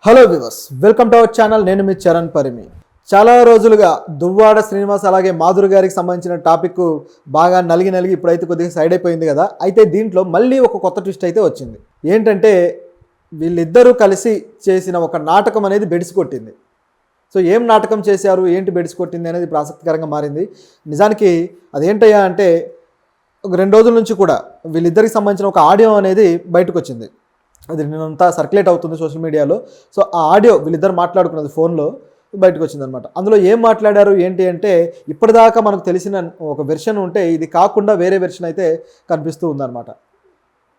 Hello viewers, welcome to our channel. నేను మీ చరణ్ పరిమి. చాలా రోజులుగా దువ్వాడ శ్రీనివాస్ అలాగే మాధురి గారికి సంబంధించిన టాపిక్ బాగా నలిగి ఇప్పుడైతే కొద్దిగా సైడ్ అయిపోయింది కదా. అయితే దీంట్లో మళ్ళీ ఒక కొత్త ట్విస్ట్ అయితే వచ్చింది. ఏంటంటే వీళ్ళిద్దరూ కలిసి చేసిన ఒక నాటకం అనేది బెడిసి కొట్టింది. సో ఏం నాటకం చేశారు, ఏంటి బెడిసి కొట్టింది అనేది ఇప్పుడు ఆసక్తికరంగా మారింది. నిజానికి అదేంటయ్యా అంటే ఒక 2 రోజుల నుంచి కూడా వీళ్ళిద్దరికి సంబంధించిన ఒక ఆడియో అనేది బయటకు వచ్చింది. అది నేనంతా సర్క్యులేట్ అవుతుంది సోషల్ మీడియాలో. సో ఆ ఆడియో వీళ్ళిద్దరు మాట్లాడుకున్నది ఫోన్లో బయటకు వచ్చిందనమాట. అందులో ఏం మాట్లాడారు ఏంటి అంటే, ఇప్పటిదాకా మనకు తెలిసిన ఒక వెర్షన్ ఉంటే ఇది కాకుండా వేరే వెర్షన్ అయితే కనిపిస్తూ ఉందన్నమాట.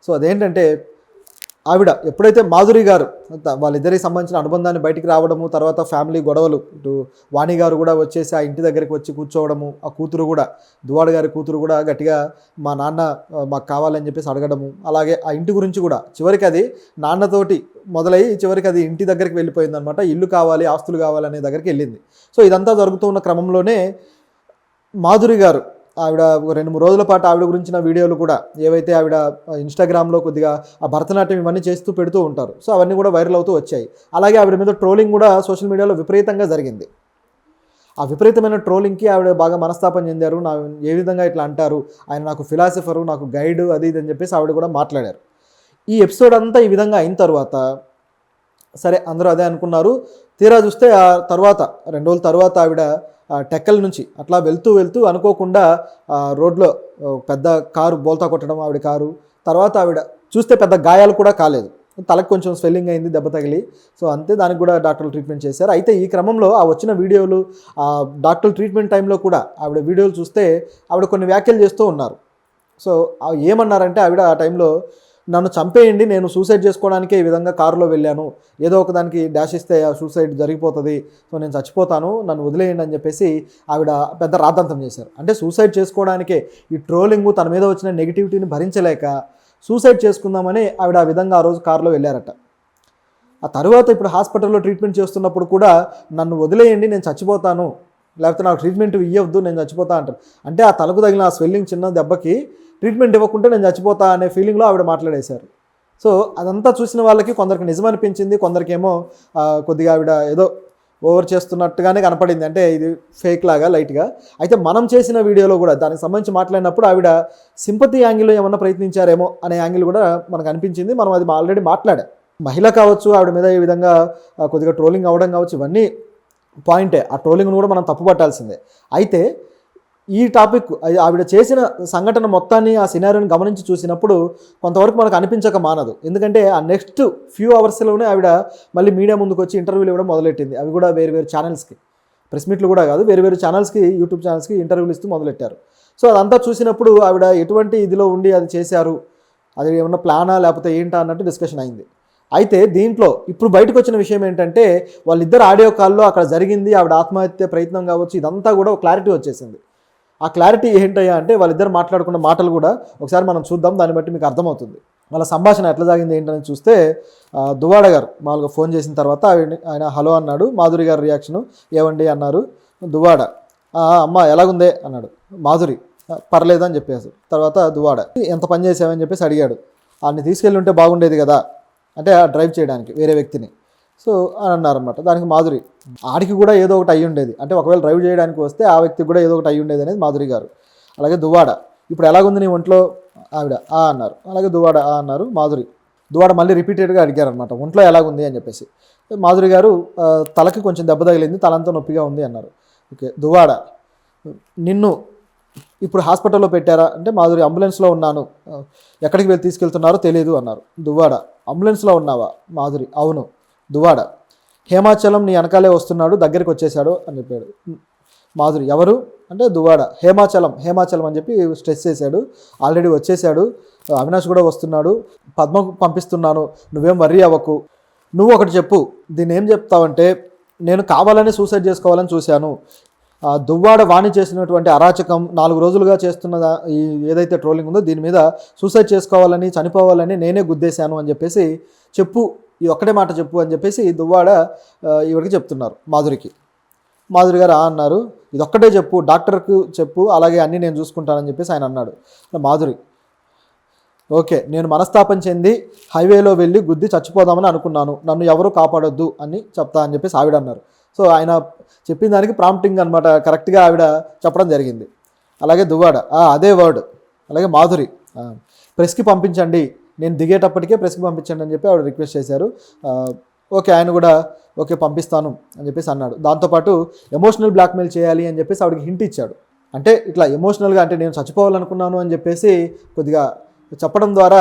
సో అదేంటంటే, ఆవిడ ఎప్పుడైతే మాధురి గారు వాళ్ళిద్దరికి సంబంధించిన అనుబంధాన్ని బయటికి రావడము, తర్వాత ఫ్యామిలీ గొడవలు, ఇటు వాణి గారు కూడా వచ్చేసి ఆ ఇంటి దగ్గరికి వచ్చి కూర్చోవడము, ఆ కూతురు కూడా దువ్వాడ గారి కూతురు కూడా గట్టిగా మా నాన్న మాకు కావాలని చెప్పేసి అడగడము, అలాగే ఆ ఇంటి గురించి కూడా చివరికి అది నాన్నతోటి మొదలై చివరికి అది ఇంటి దగ్గరికి వెళ్ళిపోయిందనమాట. ఇల్లు కావాలి, ఆస్తులు కావాలి అనే దగ్గరికి వెళ్ళింది. సో ఇదంతా జరుగుతూ ఉన్న క్రమంలోనే మాధురి గారు ఆవిడ 2-3 రోజుల పాటు ఆవిడ గురించిన వీడియోలు కూడా ఏవైతే ఆవిడ ఇన్స్టాగ్రామ్లో కొద్దిగా ఆ భరతనాట్యం ఇవన్నీ చేస్తూ పెడుతూ ఉంటారు. సో అవన్నీ కూడా వైరల్ అవుతూ వచ్చాయి. అలాగే ఆవిడ మీద ట్రోలింగ్ కూడా సోషల్ మీడియాలో విపరీతంగా జరిగింది. ఆ విపరీతమైన ట్రోలింగ్కి ఆవిడ బాగా మనస్తాపం చెందారు. ఏ విధంగా ఇట్లా అంటారు, ఆయన నాకు ఫిలాసఫరు, నాకు గైడ్, అది ఇది అని చెప్పేసి ఆవిడ కూడా మాట్లాడారు. ఈ ఎపిసోడ్ అంతా ఈ విధంగా అయిన తర్వాత సరే అందరూ అదే అనుకున్నారు. తీరా చూస్తే ఆ తర్వాత 2 రోజుల తర్వాత ఆవిడ టెక్కల నుంచి అట్లా వెళ్తూ అనుకోకుండా రోడ్లో పెద్ద కారు బోల్తా కొట్టడం ఆవిడ కారు. తర్వాత ఆవిడ చూస్తే పెద్ద గాయాలు కూడా కాలేదు, తలకు కొంచెం స్వెల్లింగ్ అయింది దెబ్బ తగిలి. సో అంతే, దానికి కూడా డాక్టర్లు ట్రీట్మెంట్ చేశారు. అయితే ఈ క్రమంలో ఆ వచ్చిన వీడియోలు, ఆ డాక్టర్ ట్రీట్మెంట్ టైంలో కూడా ఆవిడ వీడియోలు చూస్తే ఆవిడ కొన్ని వ్యాఖ్యలు చేస్తూ ఉన్నారు. సో ఏమన్నారంటే ఆవిడ ఆ టైంలో, నన్ను చంపేయండి, నేను సూసైడ్ చేసుకోవడానికే ఈ విధంగా కారులో వెళ్ళాను, ఏదో ఒక దానికి డాష్ ఇస్తే ఆ సూసైడ్ జరిగిపోతుంది, సో నేను చచ్చిపోతాను, నన్ను వదిలేయండి అని చెప్పేసి ఆవిడ పెద్ద రాద్ధాంతం చేశారు. అంటే సూసైడ్ చేసుకోవడానికే ఈ ట్రోలింగ్, తన మీద వచ్చిన నెగిటివిటీని భరించలేక సూసైడ్ చేసుకుందామని ఆవిడ ఆ విధంగా ఆ రోజు కారులో వెళ్ళారట. ఆ తర్వాత ఇప్పుడు హాస్పిటల్లో ట్రీట్మెంట్ చేస్తున్నప్పుడు కూడా నన్ను వదిలేయండి, నేను చచ్చిపోతాను, లేకపోతే నాకు ట్రీట్మెంట్ ఇవ్వద్దు, నేను చచ్చిపోతా అంటారు. అంటే ఆ తలకు తగిలిన ఆ స్వెల్లింగ్ చిన్న దెబ్బకి ట్రీట్మెంట్ ఇవ్వకుంటే నేను చచ్చిపోతా అనే ఫీలింగ్లో ఆవిడ మాట్లాడేశారు. సో అదంతా చూసిన వాళ్ళకి కొందరికి నిజమనిపించింది, కొందరికేమో కొద్దిగా ఆవిడ ఏదో ఓవర్ చేస్తున్నట్టుగానే కనపడింది, అంటే ఇది ఫేక్ లాగా లైట్గా. అయితే మనం చేసిన వీడియోలో కూడా దానికి సంబంధించి మాట్లాడినప్పుడు ఆవిడ సింపతి యాంగిల్లో ఏమన్నా ప్రయత్నించారేమో అనే యాంగిల్ కూడా మనకు అనిపించింది. మనం అది ఆల్రెడీ మాట్లాడాం. మహిళ కావచ్చు, ఆవిడ మీద ఈ విధంగా కొద్దిగా ట్రోలింగ్ అవ్వడం కావచ్చు, ఇవన్నీ పాయింటే. ఆ ట్రోలింగ్ను కూడా మనం తప్పుపట్టాల్సిందే. అయితే ఈ టాపిక్ ఆవిడ చేసిన సంఘటన మొత్తాన్ని, ఆ సినారియోని గమనించి చూసినప్పుడు కొంతవరకు మనకు అనిపించక మానదు. ఎందుకంటే ఆ నెక్స్ట్ ఫ్యూ అవర్స్లోనే ఆవిడ మళ్ళీ మీడియా ముందుకు వచ్చి ఇంటర్వ్యూలు ఇవ్వడం మొదలెట్టింది. అవి కూడా వేరు ఛానల్స్కి, ప్రెస్ మీట్లు కూడా కాదు, వేరు ఛానల్స్కి, యూట్యూబ్ ఛానల్స్కి ఇంటర్వ్యూలు ఇస్తూ మొదలెట్టారు. సో అదంతా చూసినప్పుడు ఆవిడ ఎటువంటి ఇదిలో ఉండి అది చేశారు, అది ఏమన్నా ప్లానా లేకపోతే ఏంటా అన్నట్టు డిస్కషన్ అయింది. అయితే దీంట్లో ఇప్పుడు బయటకు వచ్చిన విషయం ఏంటంటే, వాళ్ళిద్దరు ఆడియో కాల్లో అక్కడ జరిగింది, ఆవిడ ఆత్మహత్య ప్రయత్నం కావచ్చు, ఇదంతా కూడా ఒక క్లారిటీ వచ్చేసింది. ఆ క్లారిటీ ఏంటయ్యా అంటే, వాళ్ళిద్దరు మాట్లాడుకున్న మాటలు కూడా ఒకసారి మనం చూద్దాం, దాన్ని బట్టి మీకు అర్థమవుతుంది. వాళ్ళ సంభాషణ ఎట్లా సాగింది ఏంటని చూస్తే, దువ్వాడ గారు మామూలుగా ఫోన్ చేసిన తర్వాత ఆయన హలో అన్నాడు. మాధురి గారి రియాక్షను, ఏవండి అన్నారు. దువ్వాడ అమ్మ ఎలాగుందే అన్నాడు. మాధురి పర్లేదు అని చెప్పేసి, తర్వాత దువ్వాడ ఎంత పని చేసావని చెప్పేసి అడిగాడు. ఆయన్ని తీసుకెళ్ళి ఉంటే బాగుండేది కదా, అంటే డ్రైవ్ చేయడానికి వేరే వ్యక్తిని. సో అని అన్నారనమాట. దానికి మాధురి, ఆడికి కూడా ఏదో ఒకటి అయ్యి ఉండేది, అంటే ఒకవేళ డ్రైవ్ చేయడానికి వస్తే ఆ వ్యక్తికి కూడా ఏదో ఒకటి అయ్యి ఉండేది అనేది మాధురి గారు. అలాగే దువ్వాడ, ఇప్పుడు ఎలాగుంది నీ ఒంట్లో, ఆవిడ అన్నారు. అలాగే దువ్వాడ అన్నారు. దువ్వాడ మళ్ళీ రిపీటెడ్గా అడిగారనమాట, ఒంట్లో ఎలాగుంది అని చెప్పేసి. మాధురి గారు తలకి కొంచెం దెబ్బ తగిలింది, తలంతా నొప్పిగా ఉంది అన్నారు. ఓకే. దువ్వాడ, నిన్ను ఇప్పుడు హాస్పిటల్లో పెట్టారా అంటే, మాధురి అంబులెన్స్లో ఉన్నాను, ఎక్కడికి వెళ్ళి తీసుకెళ్తున్నారో తెలియదు అన్నారు. దువ్వాడ, అంబులెన్స్లో ఉన్నావా? మాధురి, అవును. దువ్వాడ, హేమాచలం నీ వెనకాలే వస్తున్నాడు, దగ్గరికి వచ్చేసాడు అని చెప్పాడు. మాధురి, ఎవరు అంటే దువ్వాడ, హేమాచలం అని చెప్పి స్ట్రెస్ చేశాడు, ఆల్రెడీ వచ్చేసాడు, అవినాష్ కూడా వస్తున్నాడు, పద్మకు పంపిస్తున్నాను, నువ్వేం వర్రీ అవ్వకు. నువ్వు ఒకటి చెప్పు, దీన్ని ఏం చెప్తావంటే, నేను కావాలని సూసైడ్ చేసుకోవాలని చూశాను, దువ్వాడ వాణి చేసినటువంటి అరాచకం 4 రోజులుగా చేస్తున్న ఈ ఏదైతే ట్రోలింగ్ ఉందో దీని మీద సూసైడ్ చేసుకోవాలని, చనిపోవాలని నేనే గుద్దేశాను అని చెప్పేసి చెప్పు, ఈ ఒక్కటే మాట చెప్పు అని చెప్పేసి దువ్వాడ ఇవిడికి చెప్తున్నారు మాధురికి. మాధురి గారు అన్నారు, ఇదొక్కటే చెప్పు, డాక్టర్కు చెప్పు, అలాగే అన్నీ నేను చూసుకుంటానని చెప్పేసి ఆయన అన్నాడు. మాధురి, ఓకే, నేను మనస్తాపం చెంది హైవేలో వెళ్ళి గుద్ది చచ్చిపోదామని అనుకున్నాను, నన్ను ఎవరు కాపాడొద్దు అని చెప్తా అని చెప్పేసి ఆవిడ అన్నారు. సో ఆయన చెప్పిన దానికి ప్రాంప్టింగ్ అనమాట కరెక్ట్గా ఆవిడ చెప్పడం జరిగింది. అలాగే దువ్వాడ అదే వర్డ్. అలాగే మాధురి ప్రెస్కి పంపించండి, నేను దిగేటప్పటికే ప్రెస్కి పంపించండి అని చెప్పి ఆవిడ రిక్వెస్ట్ చేశారు. ఓకే, ఆయన కూడా ఓకే పంపిస్తాను అని చెప్పేసి అన్నాడు. దాంతోపాటు ఎమోషనల్ బ్లాక్మెయిల్ చేయాలి అని చెప్పేసి ఆవిడకి హింట్ ఇచ్చాడు. అంటే ఇట్లా ఎమోషనల్గా, అంటే నేను చచ్చిపోవాలనుకున్నాను అని చెప్పేసి కొద్దిగా చెప్పడం ద్వారా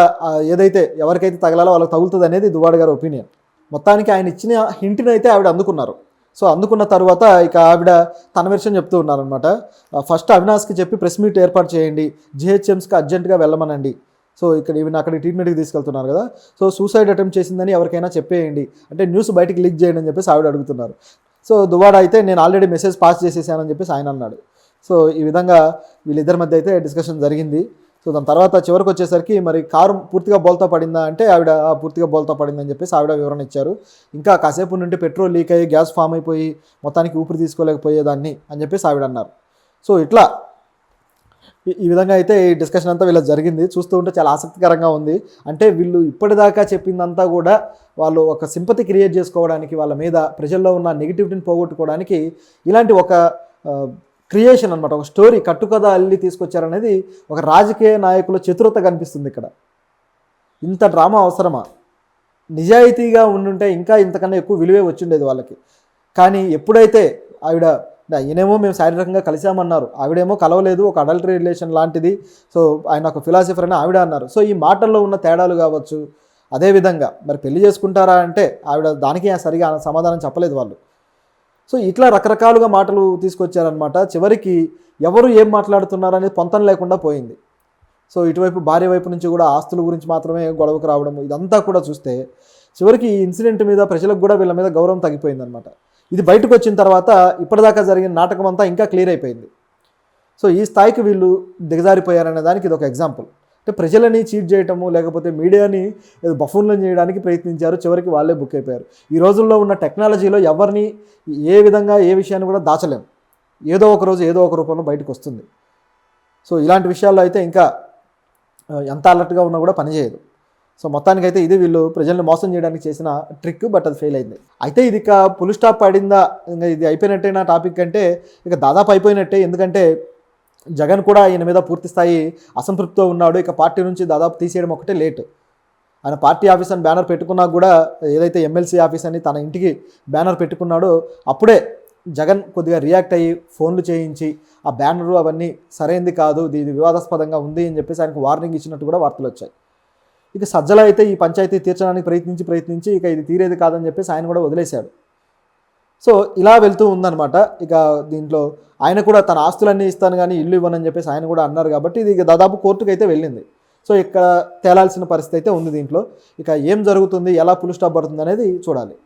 ఏదైతే ఎవరికైతే తగలాలో వాళ్ళకి తగులుతుంది అనేది దువ్వాడ గారి ఒపీనియన్. మొత్తానికి ఆయన ఇచ్చిన హింట్ని అయితే ఆవిడ అందుకున్నారు. సో అందుకున్న తర్వాత ఇక ఆవిడ తన విషయం చెప్తూ ఉన్నారనమాట. ఫస్ట్ అవినాష్కి చెప్పి ప్రెస్ మీట్ ఏర్పాటు చేయండి, జిహెచ్ఎంస్కి అర్జెంటుగా వెళ్ళమనండి. సో ఇక్కడ ఈవెన్ అక్కడికి ట్రీట్మెంట్కి తీసుకెళ్తున్నారు కదా, సో సూసైడ్ అటెంప్ట్ చేసిందని ఎవరికైనా చెప్పేయండి, అంటే న్యూస్ బయటికి లీక్ చేయండి అని చెప్పేసి ఆవిడ అడుగుతున్నారు. సో దువ్వాడ అయితే నేను ఆల్రెడీ మెసేజ్ పాస్ చేసేసానని చెప్పేసి ఆయన అన్నాడు. సో ఈ విధంగా వీళ్ళిద్దరి మధ్య అయితే డిస్కషన్ జరిగింది. సో దాని తర్వాత చివరికి వచ్చేసరికి మరి కారు పూర్తిగా బోల్తా పడిందా అంటే ఆవిడ పూర్తిగా బోల్తా పడిందని చెప్పేసి ఆవిడ వివరణ ఇచ్చారు. ఇంకా కాసేపు నుండి పెట్రోల్ లీక్ అయ్యి గ్యాస్ ఫామ్ అయిపోయి మొత్తానికి ఊపిరి తీసుకోలేకపోయేదాన్ని అని చెప్పేసి ఆవిడ అన్నారు. సో ఇట్లా ఈ విధంగా అయితే ఈ డిస్కషన్ అంతా వీళ్ళకి జరిగింది. చూస్తూ ఉంటే చాలా ఆసక్తికరంగా ఉంది. అంటే వీళ్ళు ఇప్పటిదాకా చెప్పిందంతా కూడా వాళ్ళు ఒక సింపతి క్రియేట్ చేసుకోవడానికి, వాళ్ళ మీద ప్రజల్లో ఉన్న నెగిటివిటీని పోగొట్టుకోవడానికి ఇలాంటి ఒక క్రియేషన్ అనమాట, ఒక స్టోరీ కట్టుకథ అల్లి తీసుకొచ్చారనేది ఒక రాజకీయ నాయకుల చతురత కనిపిస్తుంది ఇక్కడ. ఇంత డ్రామా అవసరమా? నిజాయితీగా ఉండుంటే ఇంకా ఇంతకన్నా ఎక్కువ విలువే వచ్చిండేది వాళ్ళకి. కానీ ఎప్పుడైతే ఆవిడ ఈయనేమో మేము శారీరకంగా కలిసామన్నారు, ఆవిడేమో కలవలేదు, ఒక అడల్టరీ రిలేషన్ లాంటిది, సో ఆయన ఒక ఫిలాసఫర్ అని ఆవిడ అన్నారు. సో ఈ మాటల్లో ఉన్న తేడాలు కావచ్చు. అదేవిధంగా మరి పెళ్లి చేసుకుంటారా అంటే ఆవిడ దానికి సరిగా సమాధానం చెప్పలేదు వాళ్ళు. సో ఇట్లా రకరకాలుగా మాటలు తీసుకొచ్చారనమాట. చివరికి ఎవరు ఏం మాట్లాడుతున్నారనేది పొంతం లేకుండా పోయింది. సో ఇటువైపు భార్య వైపు నుంచి కూడా ఆస్తుల గురించి మాత్రమే గొడవకు రావడం, ఇదంతా కూడా చూస్తే చివరికి ఈ ఇన్సిడెంట్ మీద ప్రజలకు కూడా వీళ్ళ మీద గౌరవం తగ్గిపోయిందనమాట. ఇది బయటకు వచ్చిన తర్వాత ఇప్పటిదాకా జరిగిన నాటకం అంతా ఇంకా క్లియర్ అయిపోయింది. సో ఈ స్థాయికి వీళ్ళు దిగజారిపోయారనే దానికి ఇది ఒక ఎగ్జాంపుల్. అంటే ప్రజలని చీట్ చేయటము, లేకపోతే మీడియాని బఫూన్లను చేయడానికి ప్రయత్నించారు, చివరికి వాళ్ళే బుక్ అయిపోయారు. ఈ రోజుల్లో ఉన్న టెక్నాలజీలో ఎవరిని ఏ విధంగా ఏ విషయాన్ని కూడా దాచలేం, ఏదో ఒక రోజు ఏదో ఒక రూపంలో బయటకు వస్తుంది. సో ఇలాంటి విషయాల్లో అయితే ఇంకా ఎంత అలర్ట్గా ఉన్నా కూడా పనిచేయదు. సో మొత్తానికైతే ఇది వీళ్ళు ప్రజల్ని మోసం చేయడానికి చేసిన ట్రిక్, బట్ అది ఫెయిల్ అయింది. అయితే ఇది ఇక ఫుల్ స్టాప్ పడిందా, ఇంకా ఇది అయిపోయినట్టే నా టాపిక్ అంటే ఇక దాదాపు అయిపోయినట్టే. ఎందుకంటే జగన్ కూడా ఆయన మీద పూర్తి స్థాయి అసంతృప్తితో ఉన్నాడు. ఇక పార్టీ నుంచి దాదాపు తీసేయడం ఒకటే లేట్. ఆయన పార్టీ ఆఫీస్ అని బ్యానర్ పెట్టుకున్నా కూడా, ఏదైతే ఎమ్మెల్సీ ఆఫీస్ అని తన ఇంటికి బ్యానర్ పెట్టుకున్నాడో అప్పుడే జగన్ కొద్దిగా రియాక్ట్ అయ్యి ఫోన్లు చేయించి ఆ బ్యానరు అవన్నీ సరైనది కాదు, ఇది వివాదాస్పదంగా ఉంది అని చెప్పేసి ఆయనకు వార్నింగ్ ఇచ్చినట్టు కూడా వార్తలు వచ్చాయి. ఇక సజ్జల అయితే ఈ పంచాయతీ తీర్చడానికి ప్రయత్నించి ఇక ఇది తీరేది కాదని చెప్పేసి ఆయన కూడా వదిలేశాడు. సో ఇలా వెళ్తూ ఉందన్నమాట. ఇక దీంట్లో ఆయన కూడా తన ఆస్తులన్నీ ఇస్తాను కానీ ఇల్లు ఇవ్వనని చెప్పేసి ఆయన కూడా అన్నారు. కాబట్టి ఇది ఇక దాదాపు కోర్టుకు అయితే వెళ్ళింది. సో ఇక్కడ తేలాల్సిన పరిస్థితి అయితే ఉంది దీంట్లో. ఇక ఏం జరుగుతుంది, ఎలా ఫుల్ స్టాప్ పడుతుంది అనేది చూడాలి.